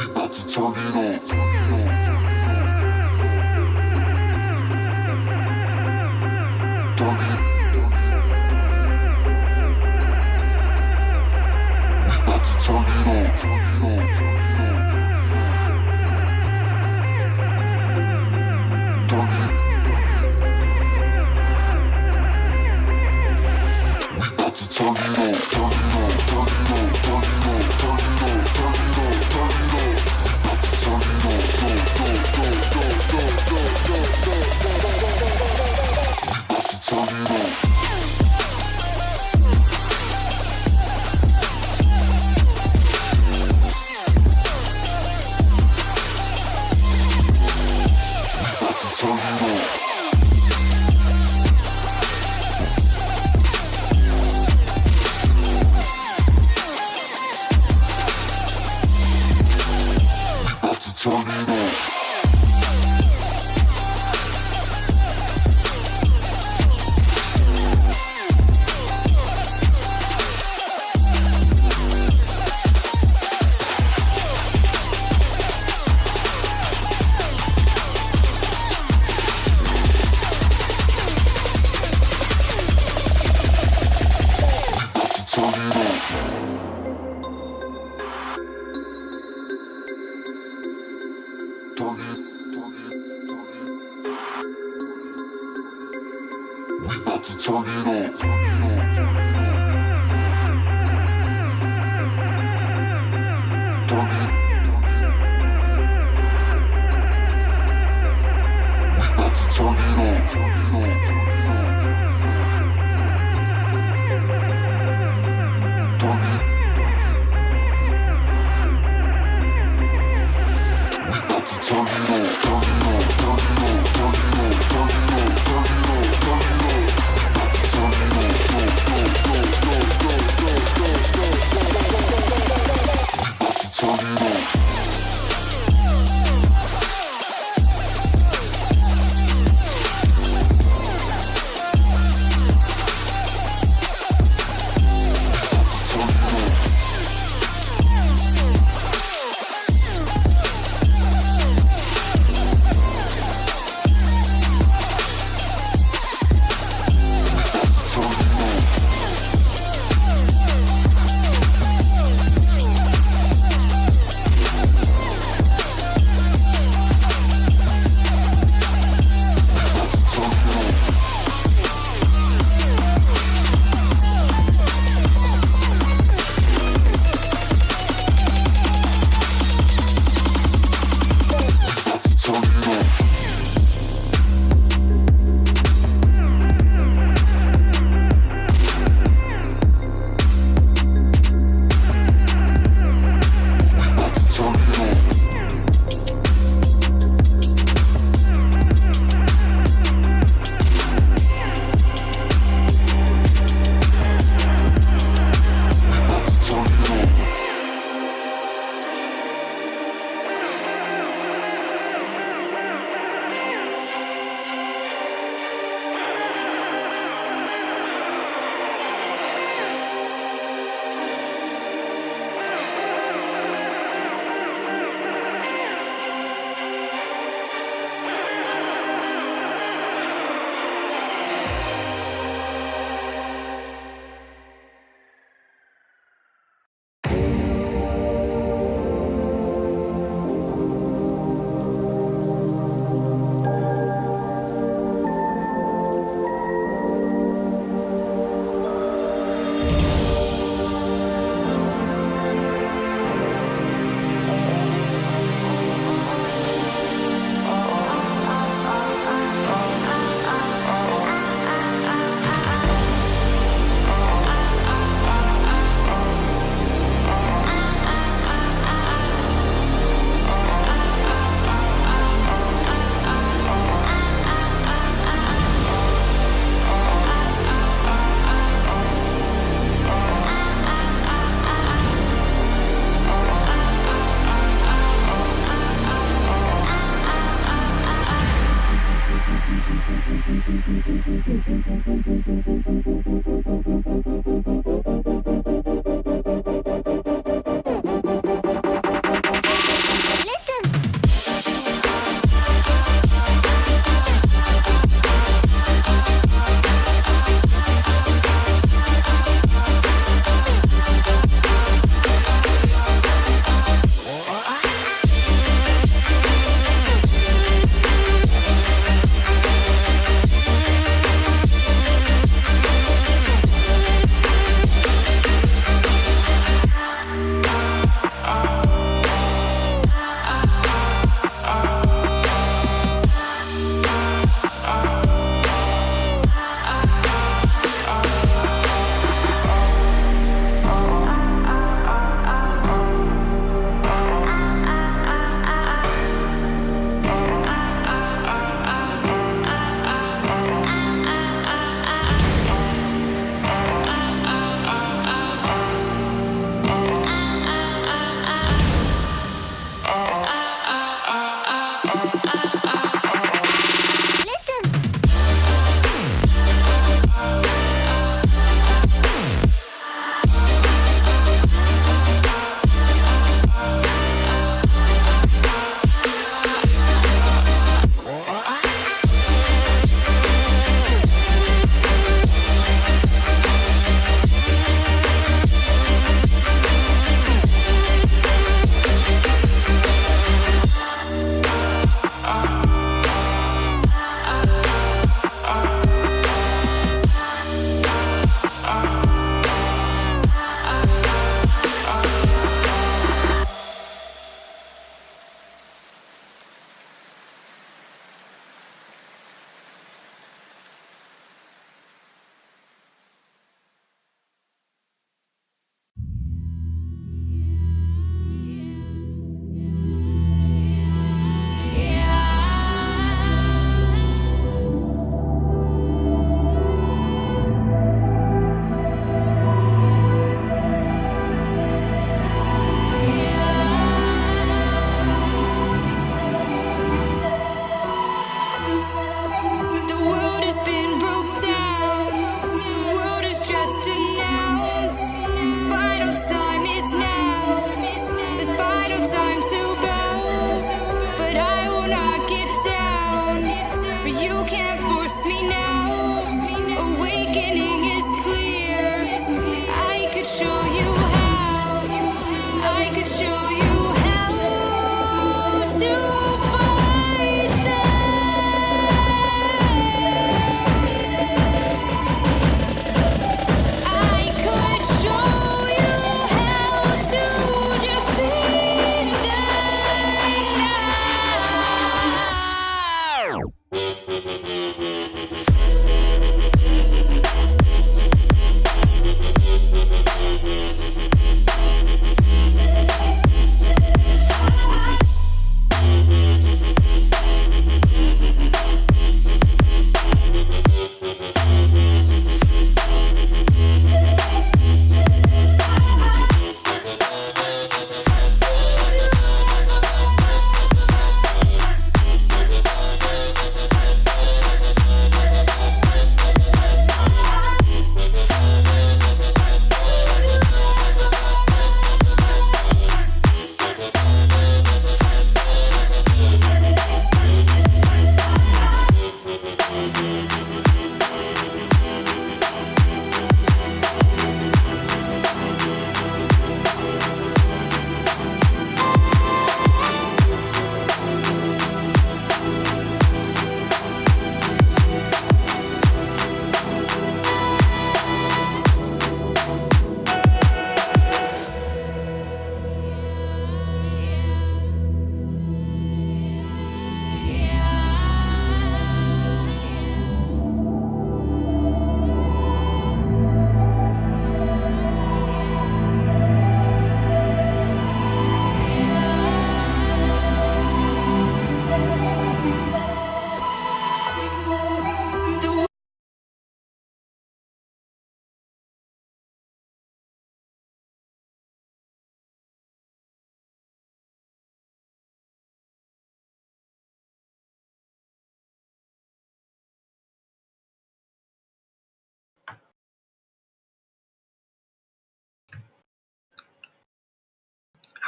about to turn it on. Turn it. We about to turn it on. Turn it. We about to turn it on. Turn it on. Turn it on. Turn it on. Turn it on. Turn it on. Turn it on. We about to turn it on. Go, go, go, go, go, go, go, go, go, go, go, go. We about to turn it on. Turn it on. We about to turn it on. We about to turn it on. Turn it. We about to turn it on. Turn it. We about to turn it on. Turn it on. Turn it on. Turn it on. Turn it on. Turn it on. Turn it on. About to turn it on. Go, go, go, go, go, go, go, go, go, go, go, go, go, go. We about to turn it on.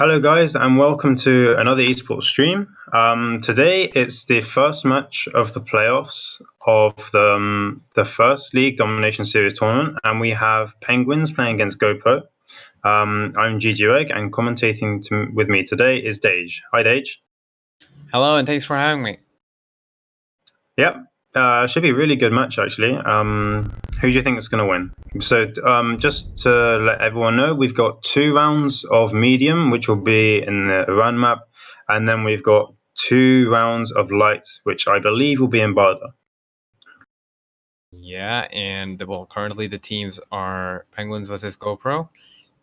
Hello, guys, and welcome to another esports stream. Today it's the first match of the playoffs of the first league Domination Series tournament, and we have Penguins playing against GoPro. I'm GGWeg, and commentating with me today is Dage. Hi, Dage. Hello, and thanks for having me. Yep, should be a really good match actually. Who do you think is going to win? So, just to let everyone know, we've got 2 rounds of medium, which will be in the Iran map, and then we've got 2 rounds of light, which I believe will be in Barda. Yeah, and well, currently the teams are Penguins versus GoPro.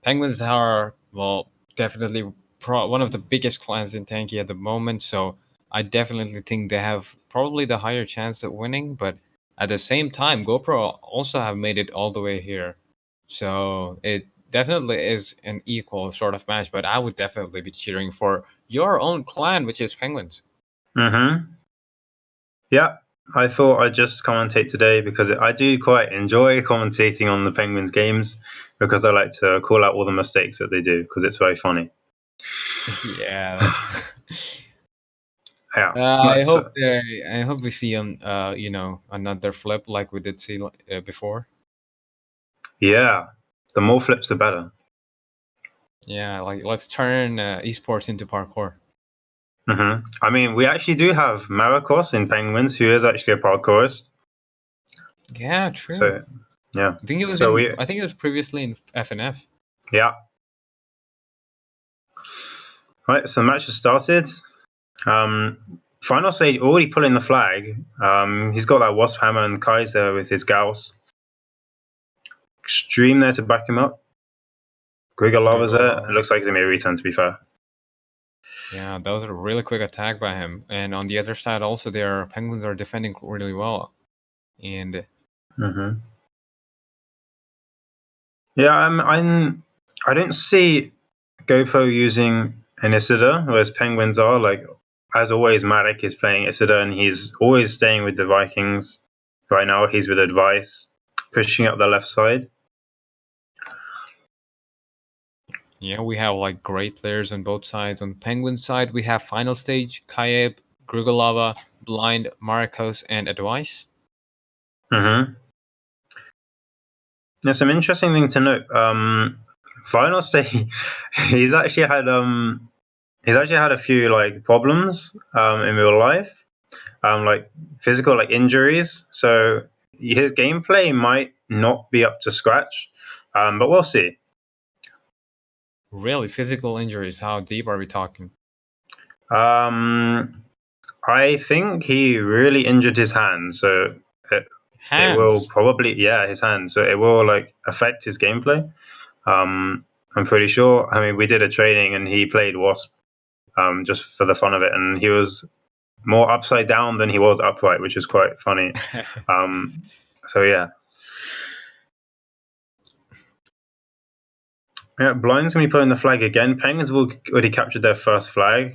Penguins are, well, definitely one of the biggest clans in Tanki at the moment, so I definitely think they have probably the higher chance of winning, but at the same time, GoPro also have made it all the way here. So it definitely is an equal sort of match, but I would definitely be cheering for your own clan, which is Penguins. Mm-hmm. Yeah, I thought I'd just commentate today because I do quite enjoy commentating on the Penguins games because I like to call out all the mistakes that they do because it's very funny. Yeah, that's Yeah, I right, hope so I hope we see another flip like we did see before. yeah, the more flips, the better. Yeah, like let's turn esports into parkour. I mean, we actually do have Maracos in Penguins, who is actually a parkourist. Yeah, true. So, yeah. I think it was So in. we, I think it was previously in FNF. yeah. Right. So the match has started. Final stage already pulling the flag. He's got that Wasp Hammer and Kai's there with his Gauss. Extreme there to back him up. Grigor Lava's there. It Gurgla. looks like it's gonna be a return. To be fair. Yeah, that was a really quick attack by him. And on the other side, also, their penguins are defending really well. And Mm-hmm. Yeah. I don't see GoPro using an Isida, whereas Penguins are like, as always, Marek is playing Isida and he's always staying with the Vikings. Right now, he's with Advice, pushing up the left side. yeah, we have like great players on both sides. On Penguin side, we have final stage, Kaeb, Grugolava, Blind, Marcos, and Advice. Mm-hmm. There's some interesting thing to note. Final stage, he's actually had he's actually had a few like problems in real life, like physical like injuries. So his gameplay might not be up to scratch, but we'll see. Really, physical injuries? How deep are we talking? Um, I think he really injured his hand, so it will Hands. probably, yeah, his hand. So it will like affect his gameplay. Um, I'm pretty sure. I mean, we did a training and he played Wasp just for the fun of it, and he was more upside down than he was upright, which is quite funny. So yeah. Yeah, Blind's going to be putting the flag again. Penguins have already captured their first flag.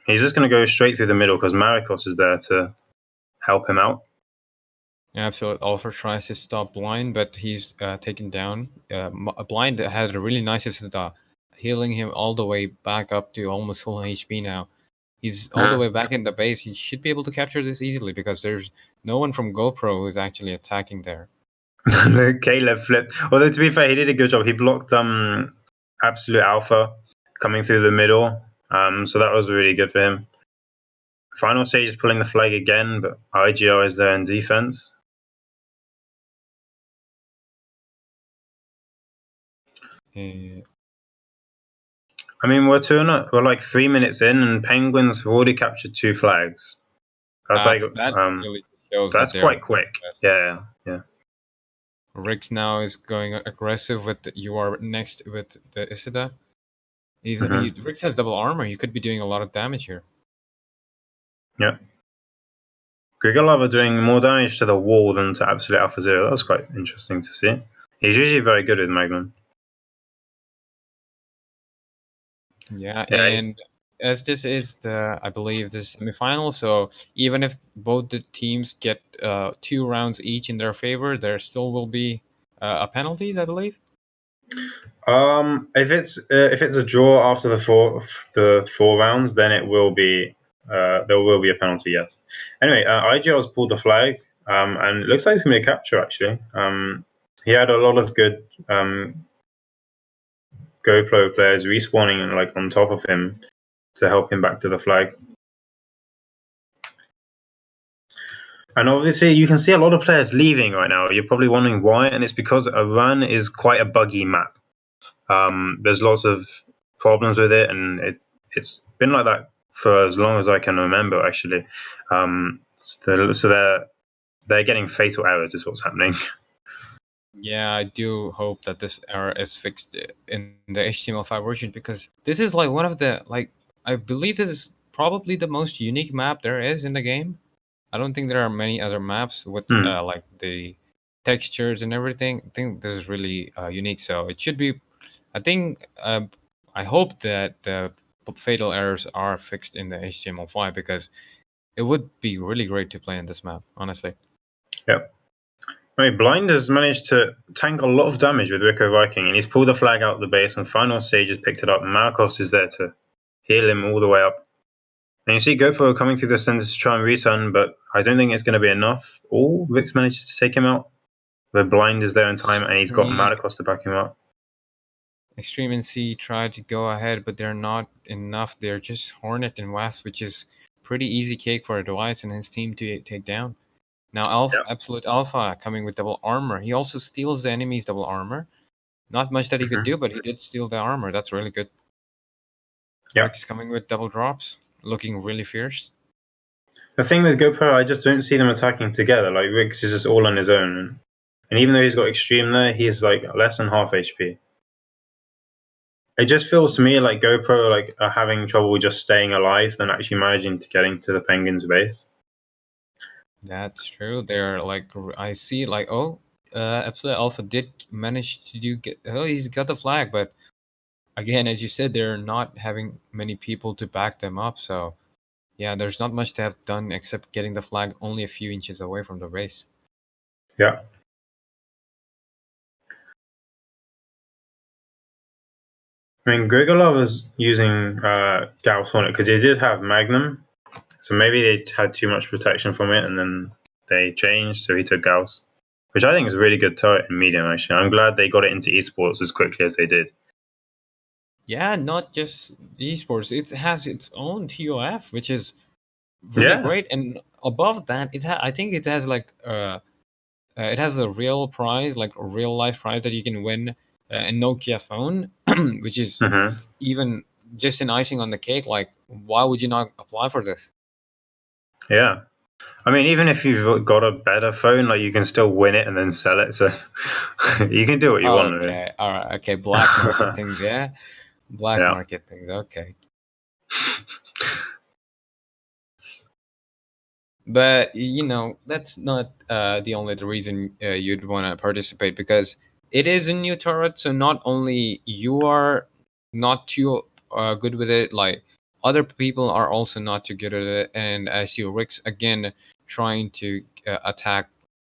He's just going to go straight through the middle because Marikos is there to help him out. Absolute also tries to stop Blind, but he's taken down. Blind has a really nice assist, healing him all the way back up to almost full HP now. He's all the Yeah. way back in the base. He should be able to capture this easily because there's no one from GoPro who's actually attacking there. Caleb flipped. Although to be fair, he did a good job. He blocked Absolute Alpha coming through the middle. So that was really good for him. Final stage is pulling the flag again, but IGR is there in defense. Uh, I mean, we're like 3 minutes in, and Penguins have already captured 2 flags. That's like that really shows that that's they are quite the quick. best. Yeah. Rix now is going aggressive with you are next with the Isida. Mm-hmm. Rix has double armor. He could be doing a lot of damage here. Yeah. Grigolov are doing more damage to the wall than to Absolute Alpha Zero. That was quite interesting to see. He's usually very good with Magnum. Yeah, Yeah. and as this is I believe, the semifinal, so even if both the teams get 2 rounds each in their favor, there still will be a penalties, I believe. If it's a draw after the four rounds, then it will be there will be a penalty. Yes. Anyway, IGL's pulled the flag, and it looks like it's gonna be a capture actually. He had a lot of good GoPro players respawning like on top of him to help him back to the flag. And obviously, you can see a lot of players leaving right now. You're probably wondering why, and it's because Iran is quite a buggy map. There's lots of problems with it, and it's been like that for as long as I can remember. Actually, so they're getting fatal errors. Is what's happening. Yeah, I do hope that this error is fixed in the HTML5 version, because this is like one of the like I believe this is probably the most unique map there is in the game. I don't think there are many other maps with Hmm. like the textures and everything. I think this is really unique, so it should be. I think I hope that the fatal errors are fixed in the HTML5, because it would be really great to play in this map, honestly. Yep. I mean, Blind has managed to tank a lot of damage with Rico Viking, and he's pulled the flag out of the base, and final stage has picked it up. And Marcos is there to heal him all the way up. And you see GoPro coming through the center to try and return, but I don't think it's going to be enough. Oh, Vix manages to take him out. The Blind is there in time, and he's got Extreme Marcos to back him up. Extreme and C tried to go ahead, but they're not enough. They're just Hornet and Wasp, which is pretty easy cake for Advice and his team to take down. Now Yeah. Absolute Alpha coming with double armor. He also steals the enemy's double armor. Not much that he could Mhm. do, but he did steal the armor. That's really good. Yeah. Rick's coming with double drops, looking really fierce. The thing with GoPro, I just don't see them attacking together. Like Riggs is just all on his own, and even though he's got extreme there, he's like less than half HP. It just feels to me like GoPro like are having trouble just staying alive than actually managing to getting to the Penguins base. That's true. They're like I see like Absolute Alpha did manage to he's got the flag, but again, as you said, they're not having many people to back them up. So yeah, there's not much to have done except getting the flag only a few inches away from the race. Yeah. I mean, Grigolov is using Gauss Hornet because he did have Magnum, so maybe they had too much protection from it, and then they changed, so he took Gauss, which I think is a really good turret in medium. Actually, I'm glad they got it into esports as quickly as they did. Yeah, not just esports. It has its own TOF, which is really Yeah. great. And above that, I think it has like it has a real prize, like a real life prize that you can win a Nokia phone, which is Hmm. even just an icing on the cake. Like, why would you not apply for this? Yeah. I mean, even if you've got a better phone, like you can still win it and then sell it. So you can do what you want, really. Okay, all right, okay, black market things, yeah, black Yeah. market things, okay. But that's not the only the reason you'd want to participate, because it is a new turret. So not only you are not too good with it, like other people are also not too good at it. And I see Rick's again trying to attack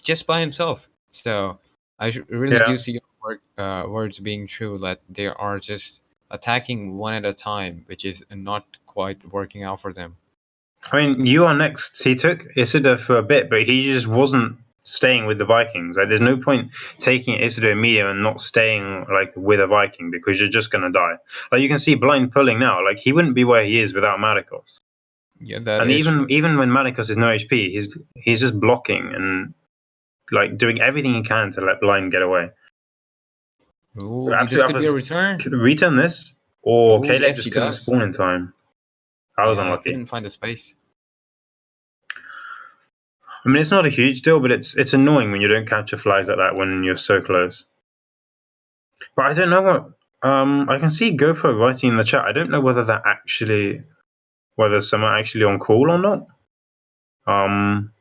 just by himself. So really do Yeah. see your words being true, that they are just attacking one at a time, which is not quite working out for them. I mean, you are next. He took Isidore for a bit, but he just wasn't staying with the Vikings. Like, there's no point taking Isidore immediately and not staying like with a Viking because you're just gonna die. Like you can see Blind pulling now. Like he wouldn't be where he is without Marikos. Yeah, that And is even true. even when Marikos is no HP, he's just blocking and like doing everything he can to let Blind get away. Ooh, this Absolute could be a Alpha's return. could return this, or Oh, Caleb yes, just he couldn't does. spawn in time. I was Yeah, unlucky. couldn't find the space. I mean, it's not a huge deal, but it's annoying when you don't capture flags like that when you're so close. But I don't know what. I can see GoPro writing in the chat. I don't know whether someone actually on call or not. Um,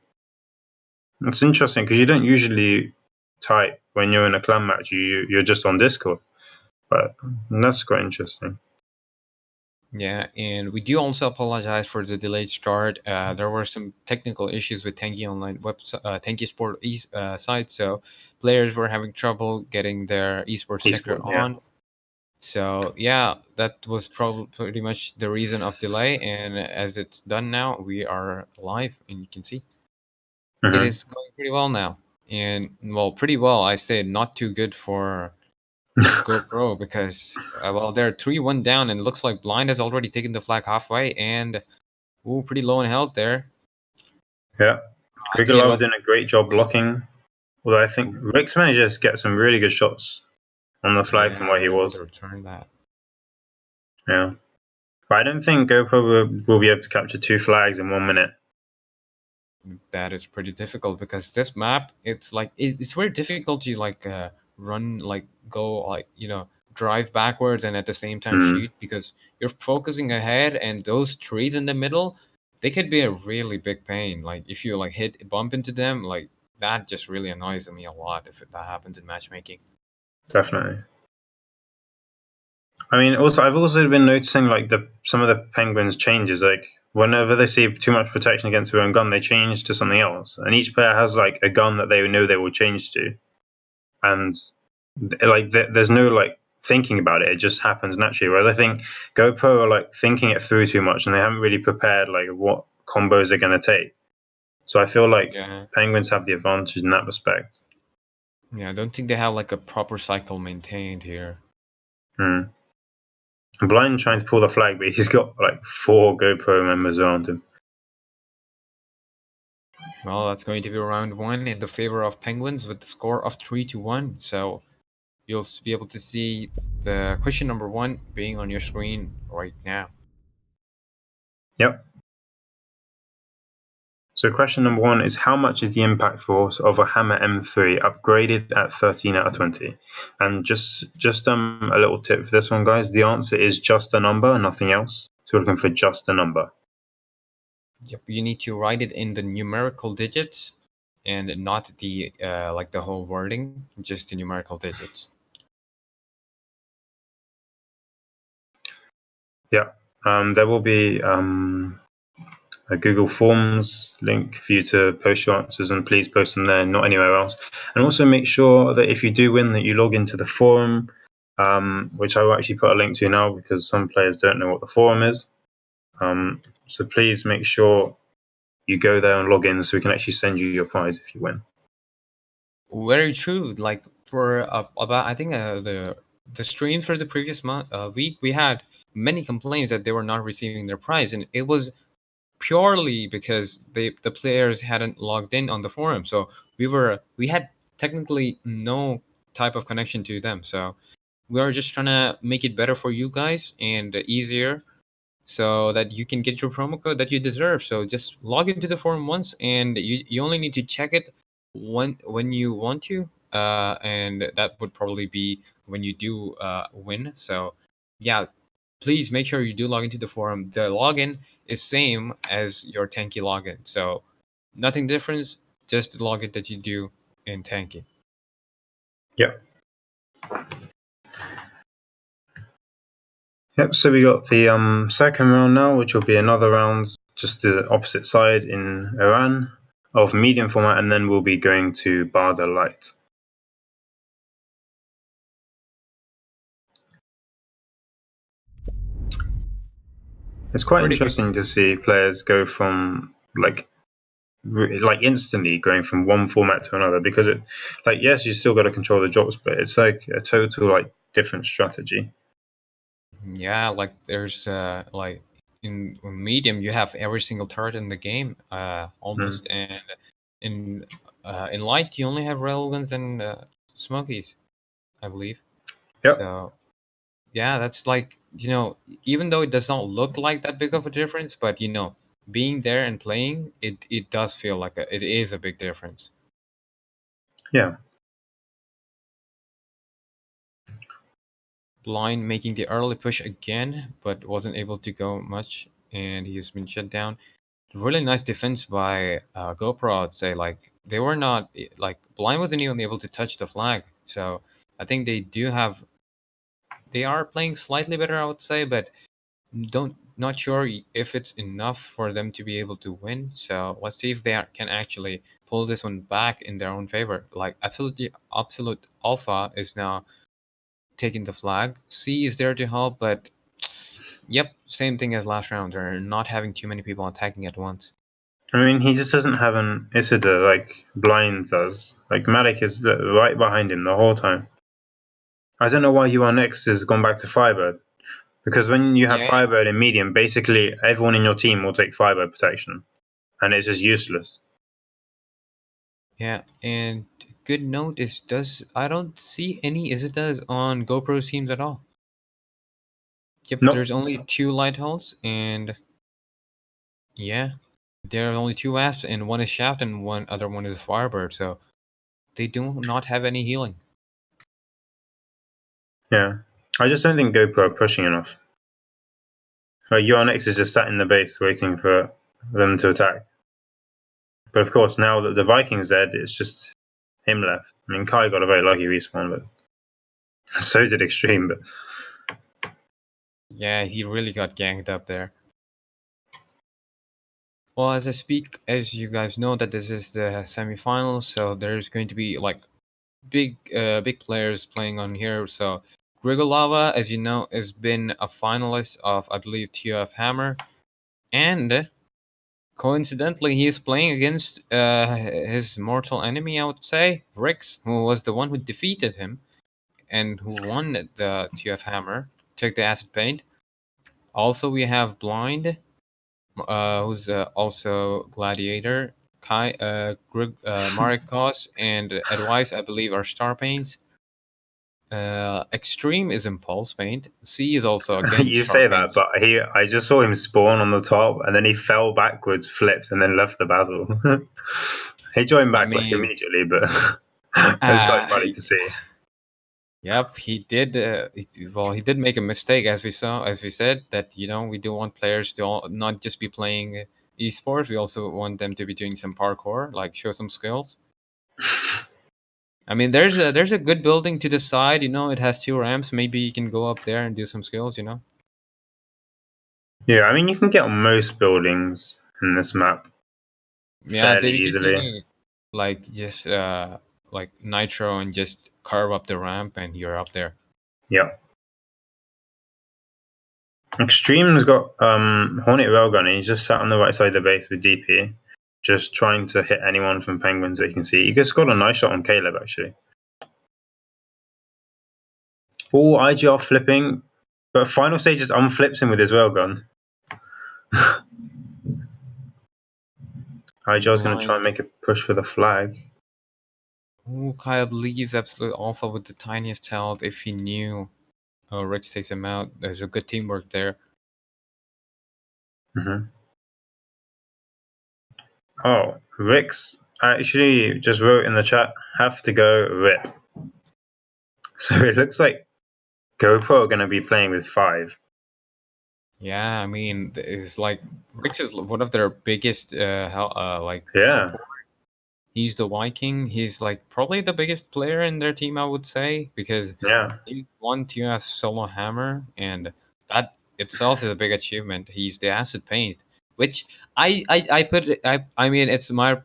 it's interesting because you don't usually type when you're in a clan match. You're just on Discord, but that's quite interesting. Yeah, and we do also apologize for the delayed start. There were some technical issues with Tanki Online website, Tanki Sport site, so players were having trouble getting their esports checker Esport, yeah. on. So yeah, that was probably pretty much the reason of delay. And as it's done now, we are live, and you can see it Hmm. is going pretty well now. And well, pretty well, I say, not too good for GoPro because well, they're 3-1 down, and it looks like Blind has already taken the flag halfway, and ooh, pretty low in health there. Yeah. I think it Grigolov's was. doing a great job blocking. Although I think Rick's managed to get some really good shots on the flag from Yeah, where he we're able to was. return that. Yeah. But I don't think GoPro will be able to capture 2 flags in 1 minute. That is pretty difficult because this map, it's like it's very difficult to like run, like go, like drive backwards and at the same time Hmm, shoot, because you're focusing ahead, and those trees in the middle, they could be a really big pain. Like if you like bump into them, like that just really annoys me a lot if that happens in matchmaking. definitely. I mean, also I've also been noticing like some of the Penguins changes. Like whenever they see too much protection against their own gun, they change to something else, and each player has like a gun that they know they will change to, and there's no like thinking about it; it just happens naturally. Whereas I think GoPro are like thinking it through too much, and they haven't really prepared like what combos they're going to take. So I feel like Yeah, Penguins have the advantage in that respect. yeah, I don't think they have like a proper cycle maintained here. Hmm. Blind trying to pull the flag, but he's got like 4 GoPro members around him. Well, that's going to be round one in the favor of Penguins with the score of 3-1. So you'll be able to see the question number one being on your screen right now. Yep. So question number one is how much is the impact force of a Hammer M3 upgraded at 13 out of 20? And just a little tip for this one, guys. The answer is just a number, nothing else. So we're looking for just a number. Yep, you need to write it in the numerical digits and not the like the whole wording, just the numerical digits. Yeah. There will be a Google Forms link for you to post your answers, and please post them there, not anywhere else. And also make sure that if you do win, that you log into the forum, which I will actually put a link to now because some players don't know what the forum is. So please make sure you go there and log in so we can actually send you your prize if you win. Very true. Like for about, I think the streams for the previous week, we had many complaints that they were not receiving their prize, and it was purely because the players hadn't logged in on the forum. So we had technically no type of connection to them. So we are just trying to make it better for you guys and easier, so that you can get your promo code that you deserve. So just log into the forum once, and you only need to check it when you want to, and that would probably be when you do win. So yeah, please make sure you do log into the forum. The login is same as your Tanki login, so nothing different, just the login that you do in Tanki. Yep. Yep. So we got the second round now, which will be another round, just the opposite side in Iran of medium format, and then we'll be going to Barda Light. It's quite Pretty big. interesting to see players go from like instantly going from one format to another because it like yes you still got to control the drops but it's like a total like different strategy. Yeah, like there's like in medium you have every single turret in the game Mm. almost, and in light you only have railguns and smokies, I believe. Yep. So yeah, that's like, even though it does not look like that big of a difference, but being there and playing it does feel like it is a big difference. Yeah. Blind making the early push again, but wasn't able to go much, and he's been shut down. Really nice defense by GoPro, I'd say. Like they were not like Blind wasn't even able to touch the flag. So I think they are playing slightly better, I would say, but Don't not sure if it's enough for them to be able to win. So let's see if can actually pull this one back in their own favor. Like absolute alpha is now taking the flag. C is there to help, but yep, same thing as last round. They're not having too many people attacking at once. I mean, he just doesn't have an Isidore like Blind does. Like Matic is right behind him the whole time. I don't know why URNX has gone back to Firebird. Because when you have Yeah, Firebird in medium, basically everyone in your team will take Firebird protection. And it's just useless. yeah, and good note is does I don't see any Isitas on GoPro teams at all. Yep, Nope. there's only two light holes, and yeah, there are only two asps, and one is shaft, and one other one is firebird. So they do not have any healing. Yeah. I just don't think GoPro are pushing enough. Like URNX is just sat in the base waiting for them to attack. But of course, now that the Viking's dead, it's just him left. I mean, Kai got a very lucky respawn, but so did Extreme. But Yeah, he really got ganked up there. Well, as I speak, as you guys know, that this is the semifinals, so there's going to be like big players playing on here. So Grigolava, as you know, has been a finalist of I believe TUF Hammer, and coincidentally, he is playing against his mortal enemy, I would say, Rix, who was the one who defeated him and who won the TUF Hammer, took the acid paint. Also, we have Blind, who's also Gladiator. Marek Kos and Advice, I believe, are Star Paints. Extreme is Impulse Paint. C is also again you Star say that, Paints. but I just saw him spawn on the top, and then he fell backwards, flipped, and then left the battle. He joined I back like mean, immediately, but it was quite uh, funny to see. yep, he did. Well, he did make a mistake, as we saw, as we said, that we do want players to not just be playing esports. We also want them to be doing some parkour, like show some skills. I mean, there's a good building to the side. It has two ramps. Maybe you can go up there and do some skills. Yeah, I mean, you can get on most buildings in this map Yeah, fairly they just need easily. to just like nitro and just carve up the ramp, and you're up there. Yeah. Extreme's got Hornet Railgun, and he's just sat on the right side of the base with DP, just trying to hit anyone from Penguins that he can see. He just got a nice shot on Caleb, actually. Oh, IGR flipping, but final stage just unflips him with his railgun. IGR's going to try and Blind. make a push for the flag. Ooh, Kaya believes Absolute Alpha with the tiniest health. If he knew, Rich takes him out. There's a good teamwork there. Hmm. Oh, Rix actually just wrote in the chat, have to go rip. So it looks like GoPro are going to be playing with 5. Yeah, I mean, it's like Rich is one of their biggest like Yeah, support. He's the Viking. He's like probably the biggest player in their team, I would say, because yeah. he won TUF solo hammer, and that itself is a big achievement. He's the acid paint, which I put it, I mean it's my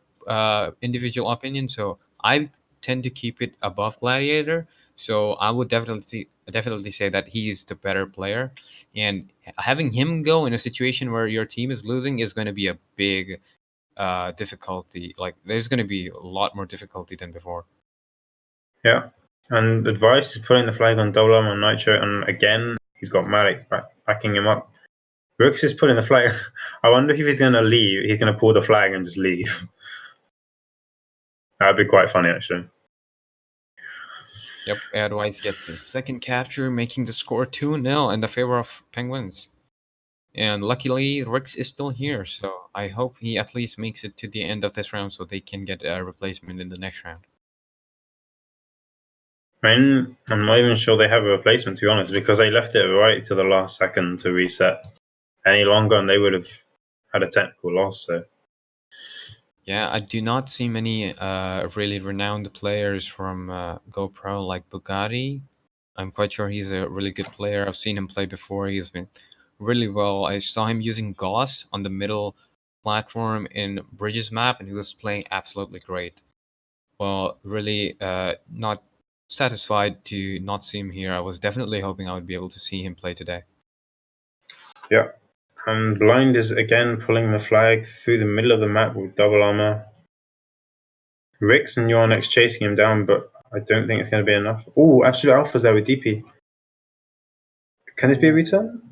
individual opinion, so I tend to keep it above Gladiator. So I would definitely say that he's the better player, and having him go in a situation where your team is losing is going to be a big difficulty. Like there's going to be a lot more difficulty than before. Yeah. And Advice is putting the flag on double arm on Nitro, and again, he's got Malik backing him up. Brooks is putting the flag. I wonder if he's going to leave. He's going to pull the flag and just leave. That'd be quite funny, actually. Yep, Advice gets the second capture, making the score 2-0 in the favor of Penguins. And luckily, Rix is still here, so I hope he at least makes it to the end of this round so they can get a replacement in the next round. I mean, I'm not even sure they have a replacement, to be honest, because they left it right to the last second to reset. Any longer, and they would have had a technical loss. So Yeah, I do not see many really renowned players from GoPro like Bugatti. I'm quite sure he's a really good player. I've seen him play before. He's been really well. I saw him using Gauss on the middle platform in Bridges map, and he was playing absolutely great. Well, really not satisfied to not see him here. I was definitely hoping I would be able to see him play today. Yeah. And Blind is again pulling the flag through the middle of the map with double armor. Rix and Yornex chasing him down, but I don't think it's going to be enough. Oh, Absolute Alpha's there with DP. Can this be a return?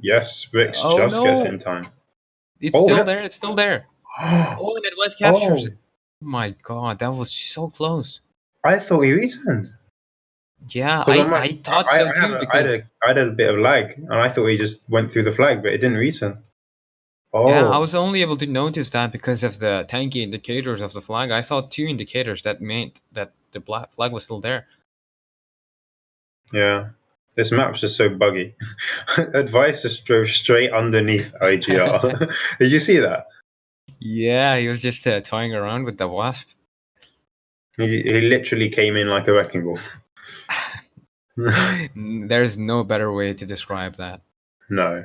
Yes, Rix Oh just gets it in no! time. It's Oh, still no. there. It's still there. Oh, and Advice captures Oh, it. Oh my god, that was so close. I thought he returned. Yeah, Because I thought so too because I had a bit of lag, and I thought he just went through the flag, but it didn't return. yeah, I Oh, was only able to notice that because of the tanky indicators of the flag. I saw two indicators that meant that the black flag was still there. yeah. This map's just so buggy. Advice just drove straight underneath IGR. Did you see that? Yeah, he was just toying around with the wasp. He literally came in like a wrecking ball. There's no better way to describe that. No.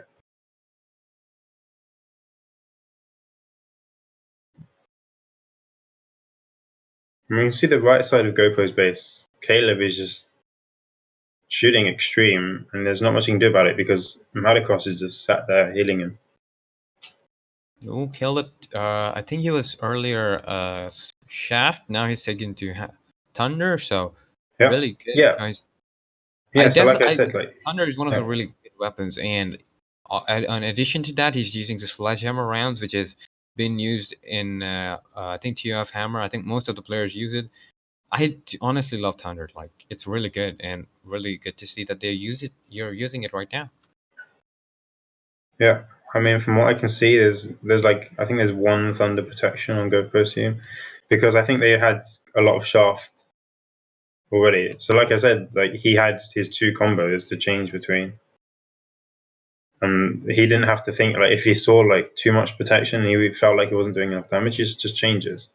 I mean, you can see the right side of GoPro's base. Caleb is just shooting extreme, and there's not much he can do about it because Malikos is just sat there healing him. Oh, killed it. I think he was earlier Shaft. Now he's taken to Thunder. So Yeah, really good yeah, choice. yeah. So, like I I said, like, Thunder is one of the yeah, really good weapons, and in addition to that, he's using the sledgehammer rounds, which has been used in I think TUF Hammer. I think most of the players use it. Honestly love Thunder. Like it's really good and really good to see that they use it. You're using it right now. yeah. I mean, from what I can see, there's like I think there's one thunder protection on GoPro team because I think they had a lot of shaft already. So, like I said, like he had his two combos to change between. He didn't have to think like if he saw like too much protection, he felt like he wasn't doing enough damage. He just changes.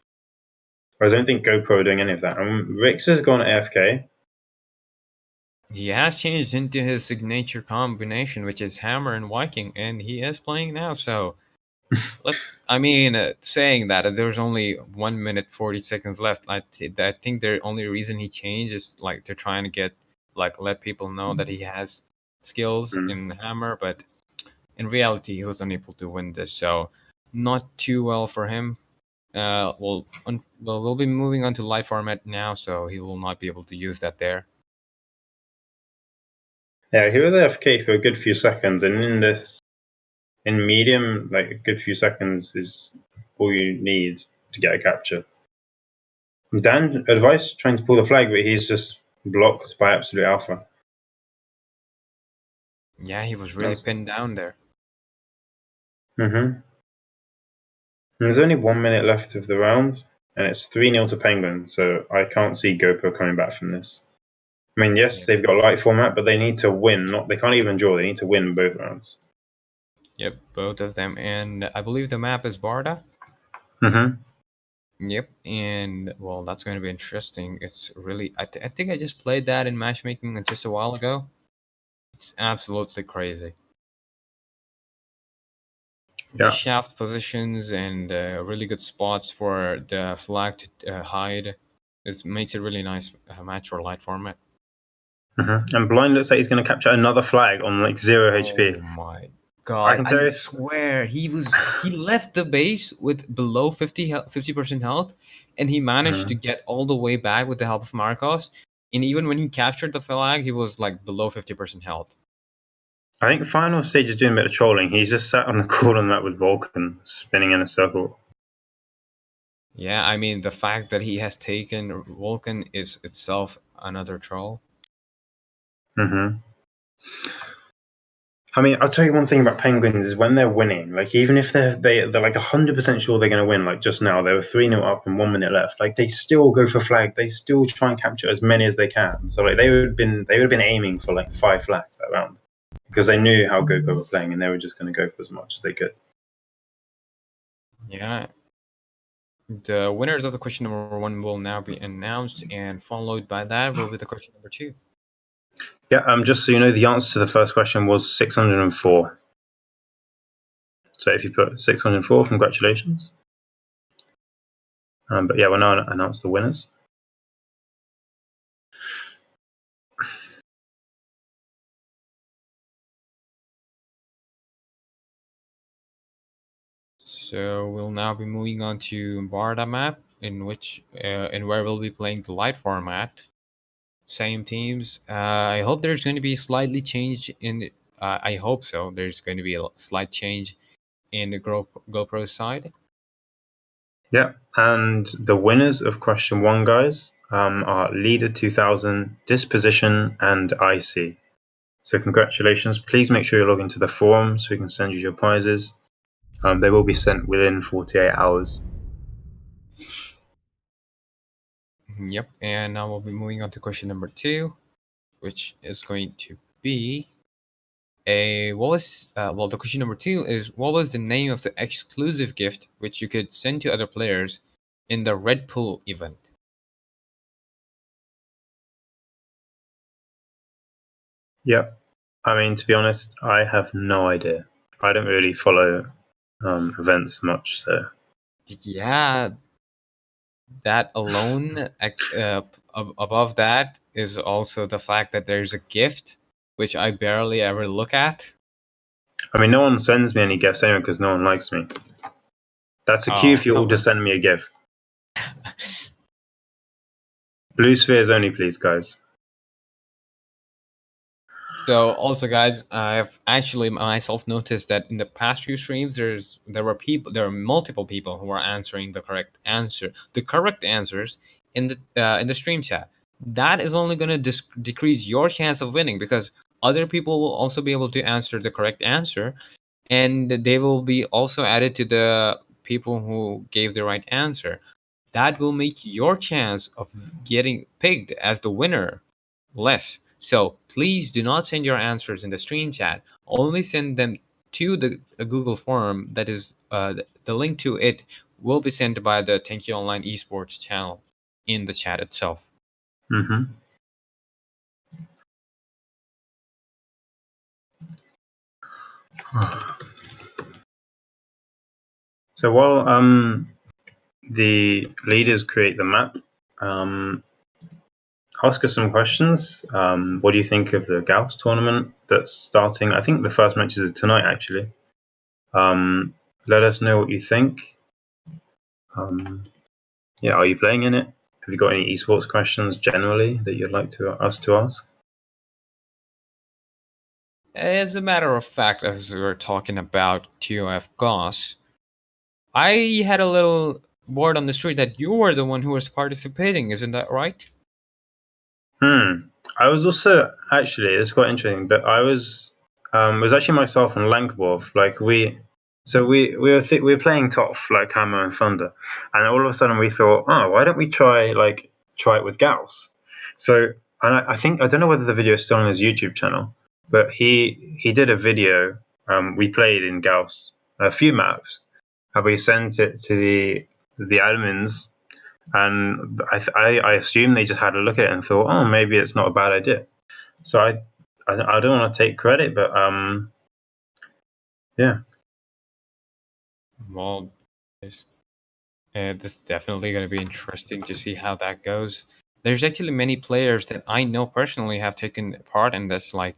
Whereas I don't think GoPro are doing any of that. Rix has gone AFK. He has changed into his signature combination, which is Hammer and Viking, and he is playing now. So I mean, saying that there's only 1 minute 40 seconds left. I think the only reason he changed is like they're trying to get like let people know that he has skills Mm. in Hammer, but in reality, he was unable to win this. So not too well for him. We'll be moving on to live format now, so he will not be able to use that there. Yeah, he was AFK for a good few seconds, and in medium, like a good few seconds is all you need to get a capture. Dan Advice trying to pull the flag, but he's just blocked by Absolute Alpha. Yeah, he was really That's pinned down there. And there's only 1 minute left of the round, and it's 3-0 to Penguin, so I can't see GoPro coming back from this. I mean, yes, Yep. they've got light format, but they need to win. They can't even draw. They need to win both rounds. Yep, both of them, and I believe the map is Barda. Mm-hmm. Yep, and well, that's going to be interesting. It's really, I think I just played that in matchmaking just a while ago. It's absolutely crazy. The Yeah. shaft positions and really good spots for the flag to hide. It makes it really nice match for light format. And Blind looks like he's going to capture another flag on like 0 HP. Oh my I god! can tell I you. swear he left the base with below 50% health, and he managed to Mhm. get all the way back with the help of Marcos. And even when he captured the flag, he was like below 50% health. I think final stage is doing a bit of trolling. He's just sat on the corner of the map with Vulcan spinning in a circle. Yeah, I mean the fact that he has taken Vulcan is itself another troll. hmm I mean, I'll tell you one thing about Penguins is when they're winning, like even if they're like 100% sure they're going to win, like just now they were 3-0 up and 1 minute left, like they still go for flag. They still try and capture as many as they can. So like they would have been aiming for like 5 flags that round because they knew how GoPro were playing and they were just going to go for as much as they could. Yeah, the winners of the question number one will now be announced, and followed by that will be the question number two. Yeah. Just so you know, the answer to the first question was 604. So if you put 604, congratulations. But yeah, we'll now announce the winners. So we'll now be moving on to Barda map, in which in where we'll be playing the light format. Same teams. I hope there's going to be slightly change in. I hope so. There's going to be a slight change in the GoPro side. Yeah, and the winners of question 1, guys, are Leader 2000, Disposition, and IC. So congratulations. Please make sure you log into the forum so we can send you your prizes. They will be sent within 48 hours. Yep. And now we'll be moving on to question number 2, which is going to be the question number 2 is, what was the name of the exclusive gift which you could send to other players in the Red Pool event? Yep. I mean, to be honest, I have no idea. I don't really follow events much, so. Yeah, that alone, above that, is also the fact that there's a gift which I barely ever look at. I mean, no one sends me any gifts anyway because no one likes me. That's a cue Oh, for you all come to on. send me a gift. Blue spheres only, please, guys. So also, guys, I've actually myself noticed that in the past few streams, there were multiple people who were answering the correct answers in the stream chat. That is only going to decrease your chance of winning, because other people will also be able to answer the correct answer, and they will be also added to the people who gave the right answer. That will make your chance of getting picked as the winner less. So please do not send your answers in the stream chat. Only send them to the Google form. That is, the link to it will be sent by the Tanki Online Esports channel in the chat itself. Mm-hmm. So while the leaders create the map, ask us some questions. What do you think of the Gauss tournament that's starting? I think the first match is tonight, actually. Let us know what you think. Yeah, are you playing in it? Have you got any esports questions generally that you'd like us to ask? As a matter of fact, as we were talking about TOF Goss, I had a little word on the street that you were the one who was participating. Isn't that right? I was also actually, it's quite interesting, but it was actually myself and Lankbov. Like we were playing Toff, like Hammer and Thunder, and all of a sudden we thought, oh, why don't we try it with Gauss? So, and I think I don't know whether the video is still on his YouTube channel, but he did a video. We played in Gauss a few maps, and we sent it to the admins, and I assume they just had a look at it and thought, oh, maybe it's not a bad idea. So I don't want to take credit, but yeah. Well, this is definitely going to be interesting to see how that goes. There's actually many players that I know personally have taken part in this. Like,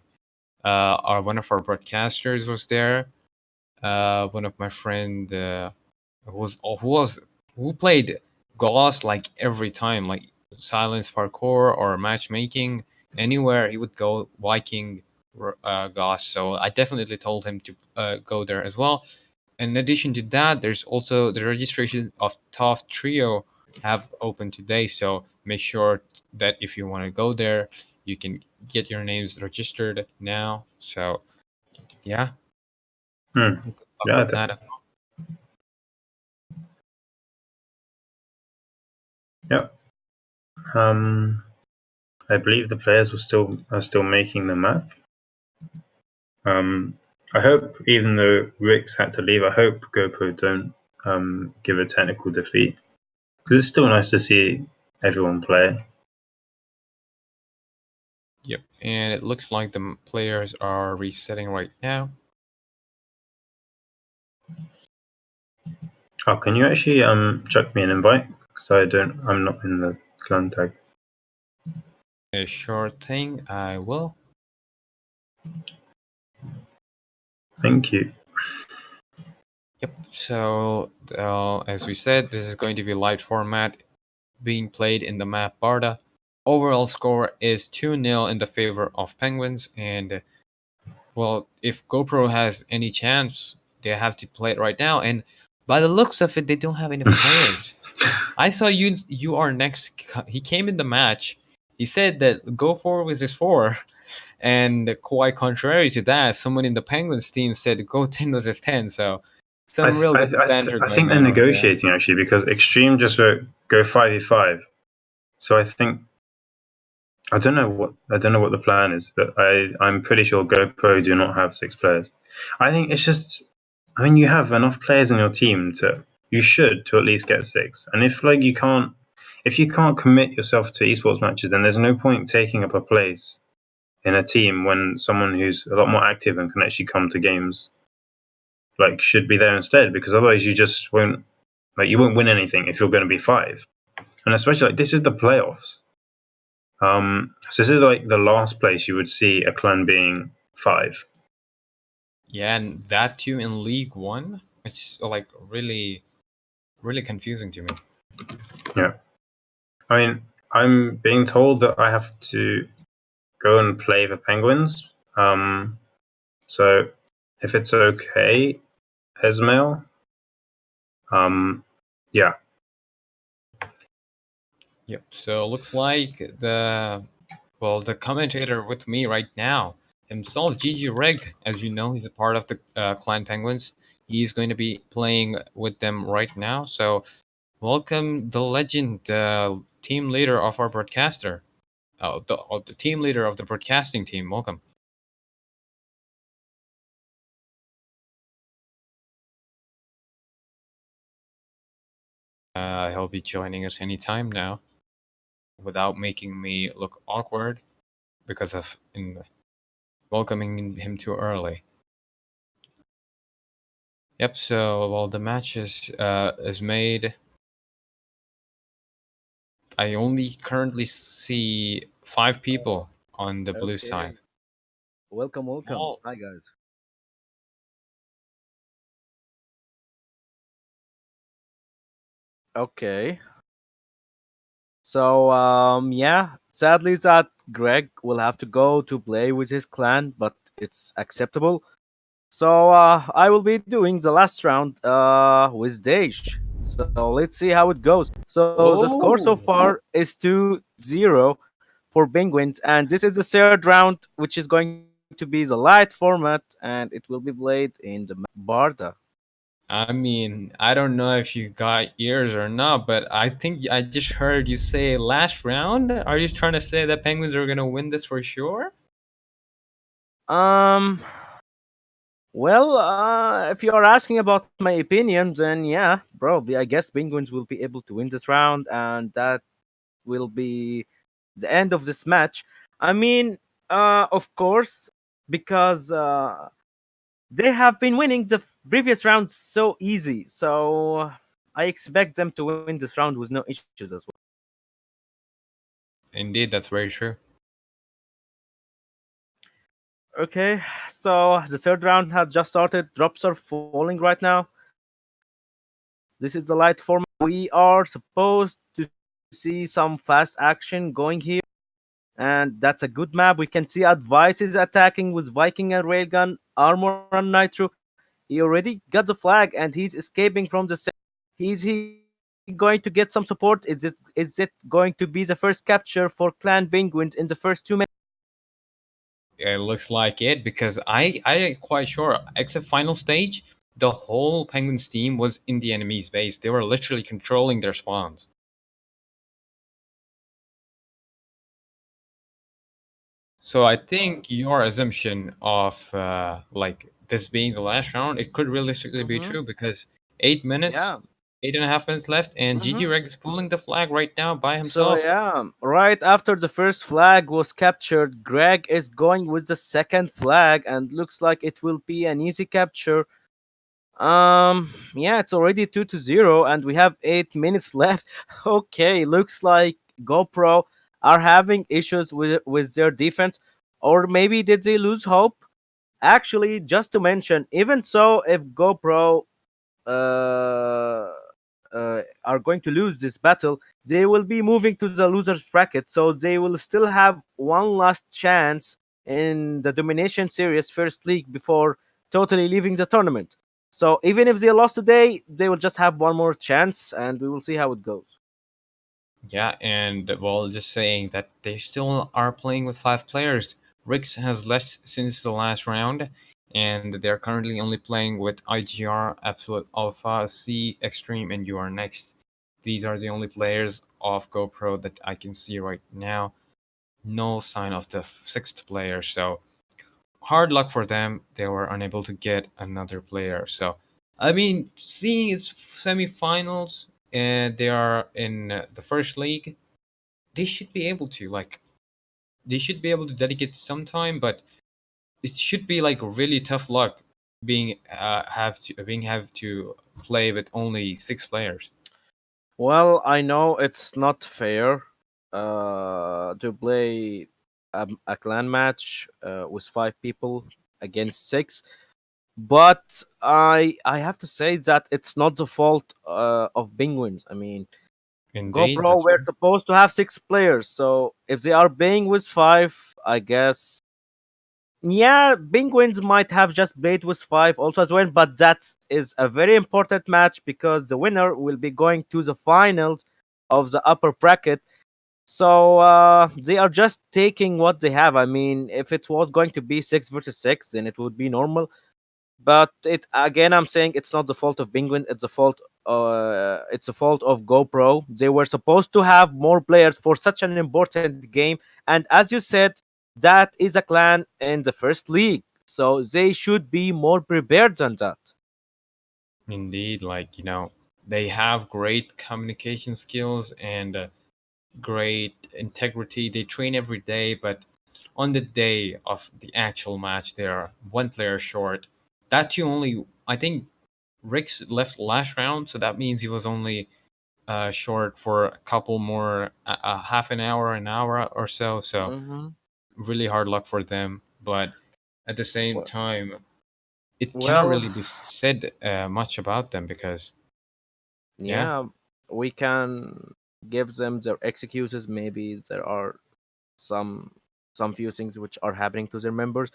one of our broadcasters was there. One of my friend who played Gauss like every time, like silence parkour or matchmaking. Anywhere he would go, Viking, Gauss. So I definitely told him to go there as well. In addition to that, there's also the registration of TOF Trio have opened today. So make sure that if you want to go there, you can get your names registered now. So yeah, Hmm. good luck Yeah, with that. definitely. Yeah. I believe the players are still making the map. I hope, even though Rix had to leave, I hope GoPro don't give a technical defeat, because it's still nice to see everyone play. Yep, and it looks like the players are resetting right now. Oh, can you actually chuck me an invite? Because I'm not in the clan tag. A sure thing, I will. Thank you. Yep. So, as we said, this is going to be a light format being played in the map Barda. Overall score is 2-0 in the favor of Penguins, and well, if GoPro has any chance, they have to play it right now. And by the looks of it, they don't have enough players. I saw you are next. He came in the match. He said that go forward with his four, and quite contrary to that, someone in the Penguins team said go 10 with his 10. So some real good banter I going think they're on over there. negotiating actually because Extreme just wrote go 5v5. So I don't know what the plan is, but I'm pretty sure GoPro do not have 6 players. I think it's just I mean you have enough players in your team to you should to at least get 6. And if you can't commit yourself to esports matches, then there's no point taking up a place in a team when someone who's a lot more active and can actually come to games like should be there instead, because otherwise you just won't you won't win anything if you're going to be 5. And especially like this is the playoffs. So this is like the last place you would see a clan being 5. Yeah, and that too in League One, it's like really, really confusing to me. Yeah. I mean, I'm being told that I have to go and play the Penguins. So if it's okay, Esmail, yeah. Yep. So looks like the commentator with me right now himself, Gigi Reg, as you know, he's a part of the Clan Penguins. He's going to be playing with them right now. So welcome the legend, team leader of our broadcaster, the team leader of the broadcasting team. Welcome. He'll be joining us anytime now, without making me look awkward because of in welcoming him too early. Yep. So while the match is made, I only currently see 5 people on the blue side. Okay. Welcome, welcome. Well, Hi, guys. Okay. So, yeah, sadly that Greg will have to go to play with his clan, but it's acceptable. So, I will be doing the last round with Dej. So, let's see how it goes. So, the score so oh, far is 2-0 for Penguins, and this is the third round, which is going to be the light format, and it will be played in the Barda. I mean, I don't know if you got ears or not, but I think I just heard you say last round. Are you trying to say that Penguins are gonna win this for sure? Um, Well, if you are asking about my opinion, then yeah, probably. I guess Penguins will be able to win this round, and that will be the end of this match. I mean, of course, because they have been winning the previous round so easy. So I expect them to win this round with no issues as well. Indeed, that's very true. Okay, so the third round has just started. Drops are falling right now. This is the light format. We are supposed to see some fast action going here, and that's a good map. We can see Advice is attacking with Viking and Railgun, Armor and Nitro. He already got the flag and he's escaping from the set. Is he going to get some support? Is it going to be the first capture for Clan Penguins in the first 2 minutes? It looks like it because I am quite sure, except final stage, the whole Penguins team was in the enemy's base. They were literally controlling their spawns. So I think your assumption of like this being the last round, it could realistically be Mm-hmm. true because 8 minutes, Yeah. 8.5 minutes left, and Gigi Mm-hmm. Reg is pulling the flag right now by So himself. yeah, right after the first flag was captured, Greg is going with the second flag, and looks like it will be an easy capture. Yeah, it's already 2-0, and we have 8 minutes left. Okay, looks like GoPro are having issues with their defense, or maybe did they lose hope? Actually, just to mention, even so, if GoPro uh, are going to lose this battle, they will be moving to the losers bracket, so they will still have one last chance in the Domination Series First League before totally leaving the tournament. So even if they lost today, they will just have one more chance, and we will see how it goes. Yeah, and well, just saying that they still are playing with 5 players. Rix has left since the last round, and they're currently only playing with IGR, Absolute Alpha, C, Extreme, and You Are Next. These are the only players of GoPro that I can see right now. No sign of the sixth player, so hard luck for them. They were unable to get another player. So, I mean, seeing it's semifinals and they are in the first league, they should be able to they should be able to dedicate some time, but it should be like really tough luck being have to play with only 6 players. Well, I know it's not fair to play a clan match with 5 people against 6, but I have to say that it's not the fault of Penguins. I mean, Indeed, GoPro that's were true. supposed to have 6 players, so if they are playing with 5, I guess yeah, Penguins might have just played with 5 also as well, but that is a very important match because the winner will be going to the finals of the upper bracket. So they are just taking what they have. I mean, if it was going to be 6 versus 6, then it would be normal. But it again, I'm saying it's not the fault of Penguin. It's the fault of GoPro. They were supposed to have more players for such an important game, and as you said, that is a clan in the first league, so they should be more prepared than that. Indeed, they have great communication skills and great integrity. They train every day, but on the day of the actual match, they are 1 player short. That you only, I think, Rick's left last round, so that means he was only short for a couple more, half an hour or so. So Hmm. really hard luck for them. But at the same Well, time, it cannot well, really be said much about them because, yeah, yeah, we can give them their excuses. Maybe there are some some few things which are happening to their members.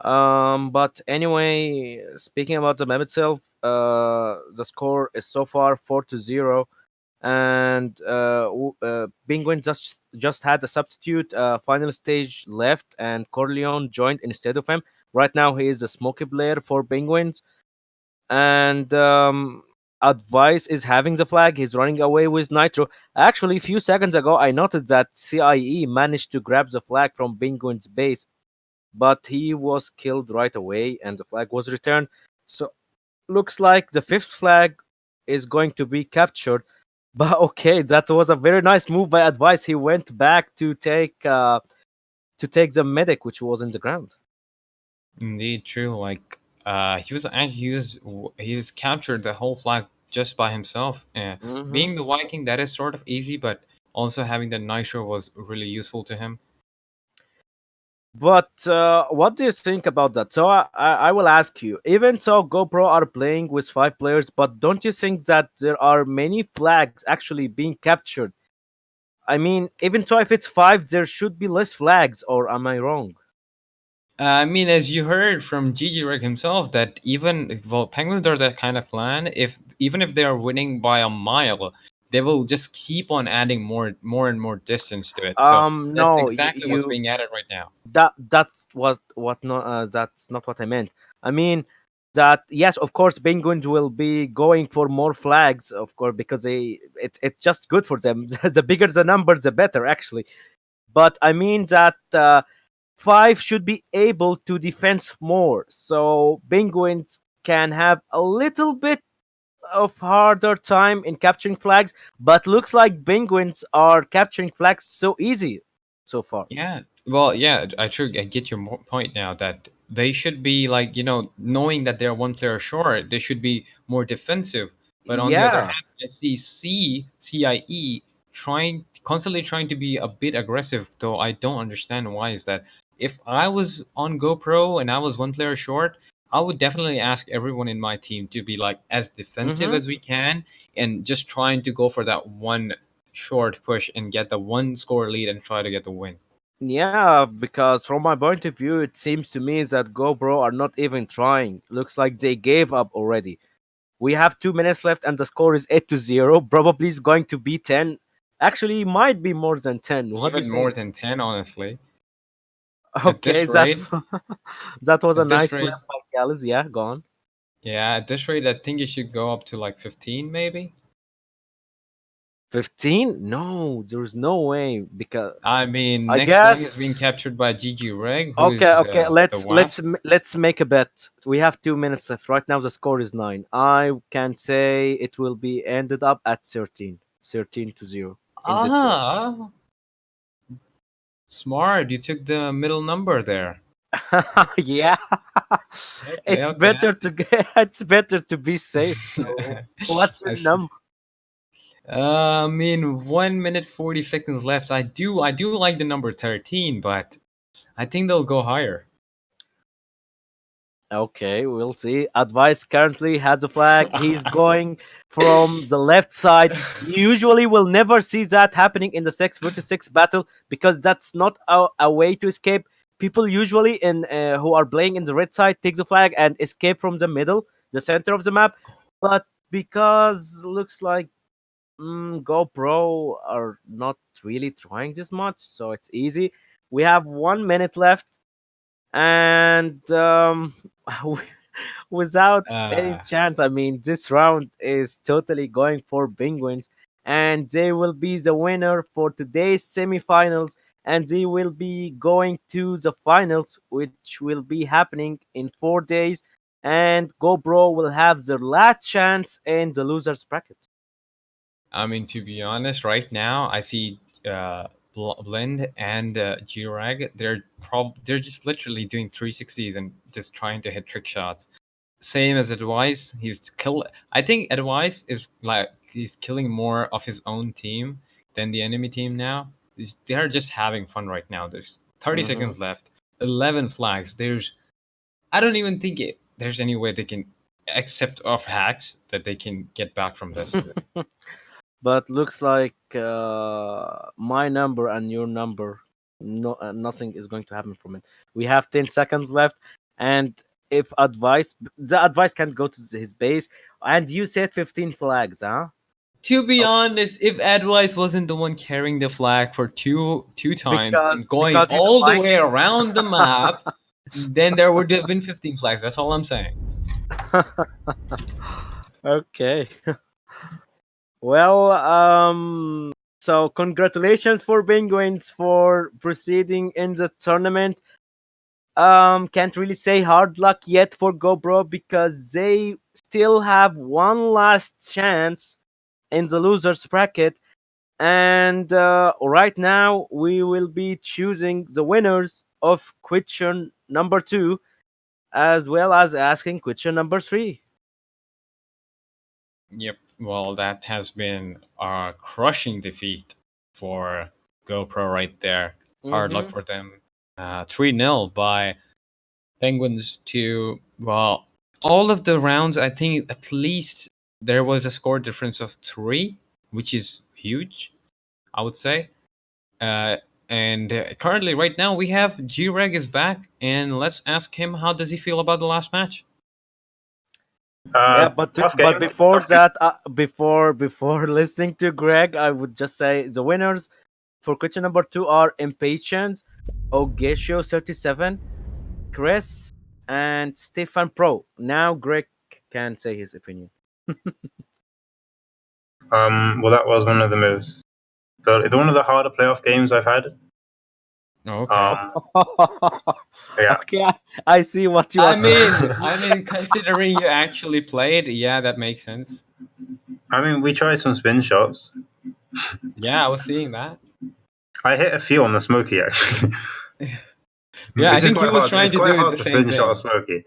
But anyway, speaking about the map itself, the score is so far 4-0, and Penguin just had a substitute final stage left, and Corleone joined instead of him. Right now, he is a smoky player for Penguins, and Advice is having the flag. He's running away with Nitro. Actually, a few seconds ago, I noticed that CIE managed to grab the flag from Penguin's base, but he was killed right away and the flag was returned. So looks like the fifth flag is going to be captured. But okay, that was a very nice move by Advice. He went back to take the medic which was in the ground. indeed true. He's captured the whole flag just by himself. Hmm. Being the Viking, that is sort of easy, but also having the nitro was really useful to him. But what do you think about that? So I will ask you. Even so, GoPro are playing with 5 players, but don't you think that there are many flags actually being captured? I mean, even so, if it's 5, there should be less flags, or am I wrong? I mean, as you heard from Gigi Reg himself, that even well, penguins are that kind of clan. If even if they are winning by a mile, they will just keep on adding more and more distance to it. So that's No, exactly what's you being added right now. that's what not that's not what I meant. I mean that yes, of course, penguins will be going for more flags, of course, because it's just good for them. The bigger the number, the better, actually. But I mean that 5 should be able to defense more, so penguins can have a little bit of harder time in capturing flags, but looks like penguins are capturing flags so easy so far. Yeah. Well, yeah, I get your point now that they should be like, knowing that they're one player short, they should be more defensive. But on the other Yeah. hand, I see CIE constantly trying to be a bit aggressive, though I don't understand why is that. If I was on GoPro and I was one player short, I would definitely ask everyone in my team to be like as defensive Mm-hmm. as we can and just trying to go for that one short push and get the one score lead and try to get the win. Yeah, because from my point of view, it seems to me that GoPro are not even trying. Looks like they gave up already. We have 2 minutes left, and the score is 8-0. Probably is going to be 10. Actually, might be more than 10. What do you Even more say? than 10, honestly. At Okay, this that rate, that was a at this nice flip rate, by Gallus. Yeah, go on. yeah, at this rate, I think it should go up to like 15, maybe. 15? No, there's no way because I mean, I next line is being guess. captured by GG Reg, who Okay, is okay. the Let's WAP. let's m- let's make a bet. We have 2 minutes left. Right now, the score is 9. I can say it will be ended up at 13, 13-0 in this range. Ah, smart. You took the middle number there. Yeah, Okay, it's okay, I better to see. it's better to be safe. So, what's your I see. number? I mean, 1 minute 40 seconds left. I do like the number 13, but I think they'll go higher. Okay, we'll see. Advice currently has a flag. He's going from the left side. You usually will never see that happening in the 6 versus 6 battle because that's not a way to escape. People usually in who are playing in the red side take the flag and escape from the middle, the center of the map. But because looks like GoPro are not really trying this much, so it's easy. We have 1 minute left, and without any uh, chance. I mean, this round is totally going for Penguins, and they will be the winner for today's semifinals, and they will be going to the finals, which will be happening in 4 days. And GoPro will have their last chance in the losers bracket. I mean, to be honest, right now I see Blend and G-Rag. They're just literally doing 360s and just trying to hit trick shots. Same as Advice. I think Advice is like he's killing more of his own team than the enemy team now. They're just having fun right now. There's 30 Hmm. seconds left. 11 flags. I don't even think there's any way they can, except off hacks, that they can get back from this. But looks like my number and your number, nothing is going to happen from it. We have 10 seconds left, and if the advice can go to his base, and you said 15 flags, huh? To be Oh, honest, if Advice wasn't the one carrying the flag for two times and going because you don't all the like way around the map, then there would have been 15 flags. That's all I'm saying. it. Okay. Well, so congratulations for Penguins for proceeding in the tournament. Can't really say hard luck yet for GoPro because they still have one last chance in the losers bracket. And right now, we will be choosing the winners of question number 2 as well as asking question number 3. Yep. Well, that has been a crushing defeat for GoPro right there. Hard luck Mm-hmm. for them. 3-0 by Penguins to, well, all of the rounds, I think at least there was a score difference of 3, which is huge, I would say. Uh, and currently, right now, we have G-Reg is back, and let's ask him how does he feel about the last match. Yeah, but Tough but game. before Tough game. that, before listening to Greg, I would just say the winners for question number 2 are Impatience, Ogesio 37, Chris, and Stefan Pro. Now Greg can say his opinion. Well, that was one of the most one of the harder playoff games I've had. Okay. Um, yeah. Okay, I see what you are I trying mean, to I mean, considering you actually played, yeah, that makes sense. I mean, we tried some spin shots. Yeah, I was seeing that. I hit a few on the smoky actually. Yeah, I Which is think he quite was hard. trying It's to quite do hard the to same spin shot a thing. Smokey.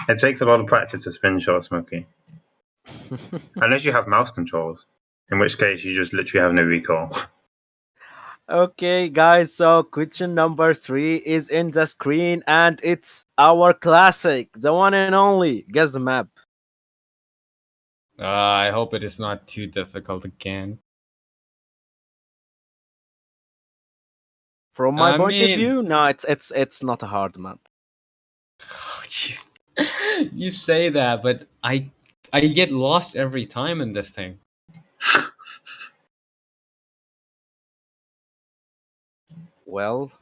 It takes a lot of practice to spin shot a Smokey. Unless you have mouse controls, in which case you just literally have no recoil. Okay, guys, so question number 3 is in the screen and it's our classic, the one and only. Guess the map. I hope it is not too difficult again. From my I point of mean, view, no, it's not a hard map. jeez. You say that, but I get lost every time in this thing. Well,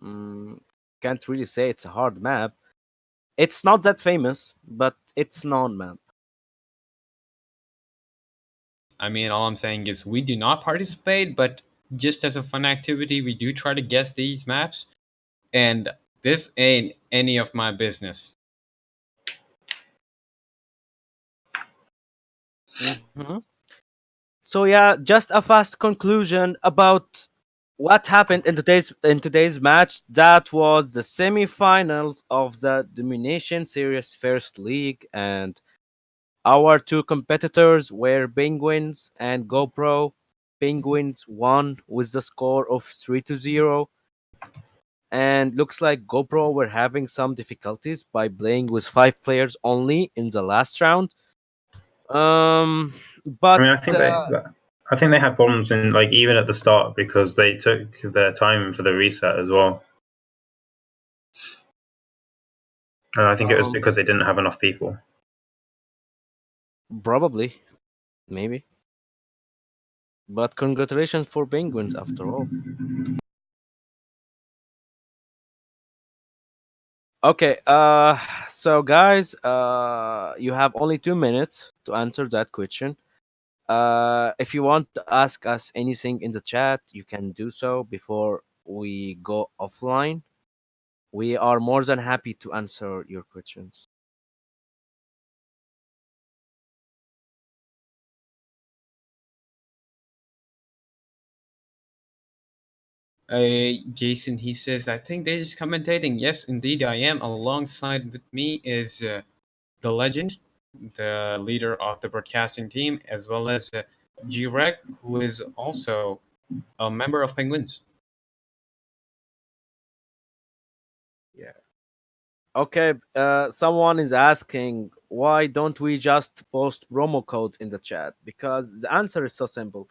mm, can't really say it's a hard map. It's not that famous, but it's known map. I mean, all I'm saying is we do not participate, but just as a fun activity, we do try to guess these maps, and this ain't any of my business. Hmm. So yeah, just a fast conclusion about what happened in today's match. That was the semifinals of the Domination Series First League, and our two competitors were Penguins and GoPro. Penguins won with the score of 3-0, and looks like GoPro were having some difficulties by playing with 5 players only in the last round. Um, I but mean, I think they had problems in like even at the start because they took their time for the reset as well, and I think it was um, because they didn't have enough people. probably, maybe. But congratulations for Penguins after all. Okay, so guys, you have only 2 minutes to answer that question. If you want to ask us anything in the chat, you can do so before we go offline. We are more than happy to answer your questions. Jason, he says, I think they're just commentating. Yes, indeed, I am. Alongside with me is the legend, the leader of the broadcasting team, as well as G-Reg, who is also a member of Penguins. Yeah. Okay, someone is asking why don't we just post promo codes in the chat? Because the answer is so simple.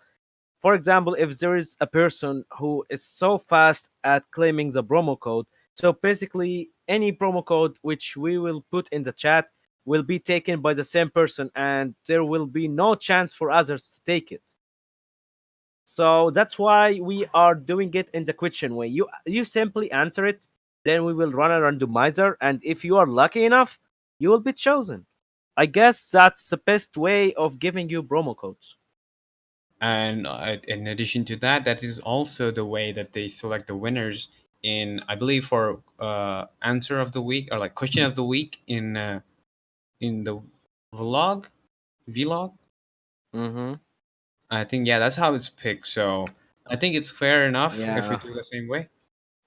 For example, if there is a person who is so fast at claiming the promo code, so basically any promo code which we will put in the chat will be taken by the same person and there will be no chance for others to take it. So that's why we are doing it in the question way. You simply answer it, then we will run a randomizer, and if you are lucky enough, you will be chosen. I guess that's the best way of giving you promo codes. And in addition to that, that is also the way that they select the winners in, I believe, for answer of the week or like question of the week in the vlog, vlog. Mm-hmm. I think yeah, that's how it's picked. So I think it's fair enough if we Yeah. do the same way.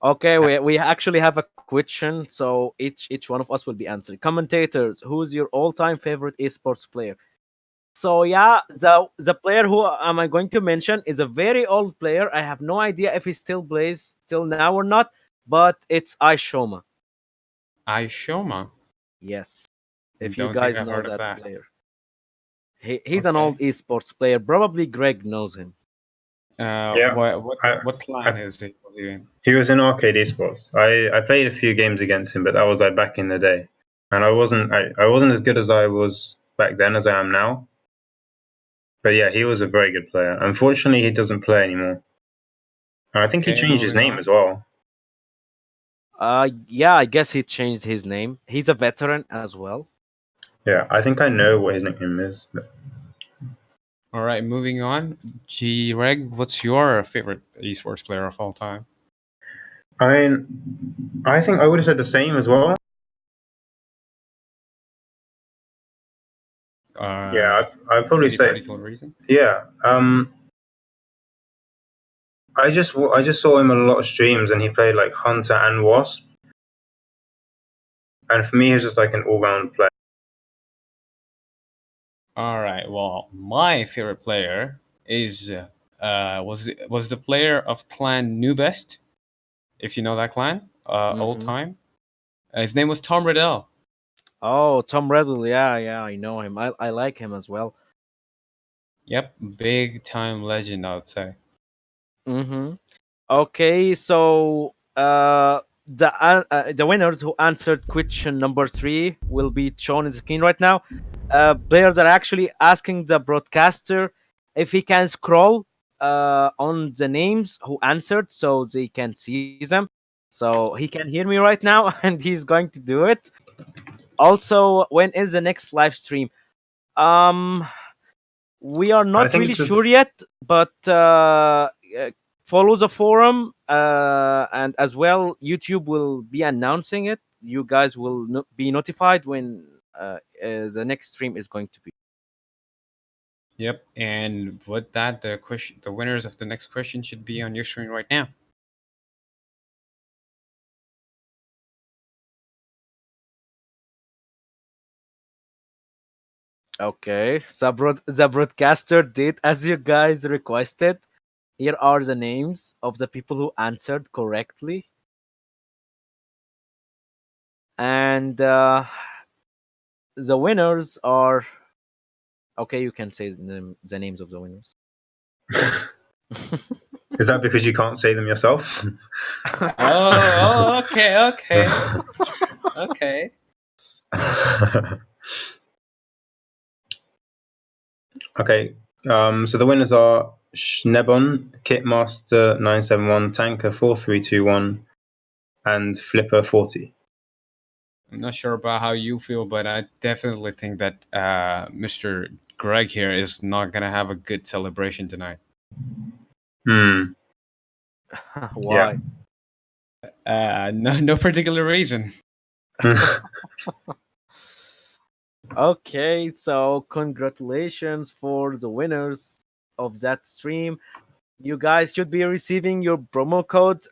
Okay, Uh, we actually have a question, so each one of us will be answering. Commentators, who's your all-time favorite esports player? So yeah, the player who am I going to mention is a very old player. I have no idea if he still plays till now or not, but it's Aishoma. I Shoma. Yes, if you Don't think guys I've know heard of that that. player. He's an old Okay. esports player. Probably Greg knows him. Yeah, What clan I is he in? he was in Arcade Esports. I played a few games against him, but that was like back in the day, and I wasn't as good as I was back then as I am now. But yeah, he was a very good player. Unfortunately, he doesn't play anymore. And I think he Okay, changed his moving name as on. well. Yeah, I guess he changed his name. He's a veteran as well. Yeah, I think I know what his nickname is. But All right, moving on. G Reg, what's your favorite esports player of all time? I mean, I think I would have said the same as well. Yeah, I'd probably Any say particular reason? yeah. I just saw him on a lot of streams, and he played like Hunter and Wasp. And for me, he was just like an all-round player. All right. Well, my favorite player is was the player of clan Newbest, if you know that clan, old Mm-hmm. time. His name was Tom Riddell. Oh, Tom Riddle. Yeah, yeah, I know him. I like him as well. Yep, big time legend, I would say. Mm-hmm. Okay, so the winners who answered question number three will be shown in the screen right now. Players are actually asking the broadcaster if he can scroll on the names who answered so they can see them. So he can hear me right now, and he's going to do it. Also, when is the next live stream? Um, we are I not think really it's just sure yet, but follow the forum, and as well, YouTube will be announcing it. You guys will be notified when the next stream is going to be. Yep, and with that, the winners of the next question should be on your screen right now. Okay, so the broadcaster did as you guys requested. Here are the names of the people who answered correctly, and the winners are. Okay, you can say the names of the winners. is that because you can't say them yourself? Okay, okay, okay. Okay. So the winners are Schnebon, Kitmaster 971, Tanker 4321, and Flipper 40. I'm not sure about how you feel, but I definitely think that Mr. Greg here is not gonna have a good celebration tonight. Hmm. Yeah. Why? No, no particular reason. Okay, so congratulations for the winners of that stream. You guys should be receiving your promo code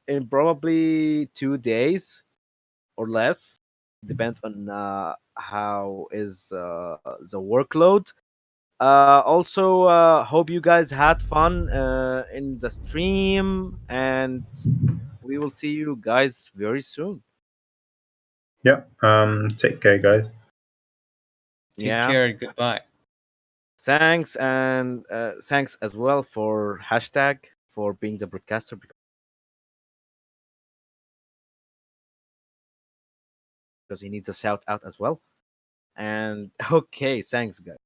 in probably 2 days or less. Depends on how is the workload. Also, hope you guys had fun in the stream, and we will see you guys very soon. Yeah. Take care, guys. Take Yeah. care. Goodbye. Thanks, and thanks as well for hashtag for being the broadcaster because he needs a shout out as well. And okay, thanks, guys.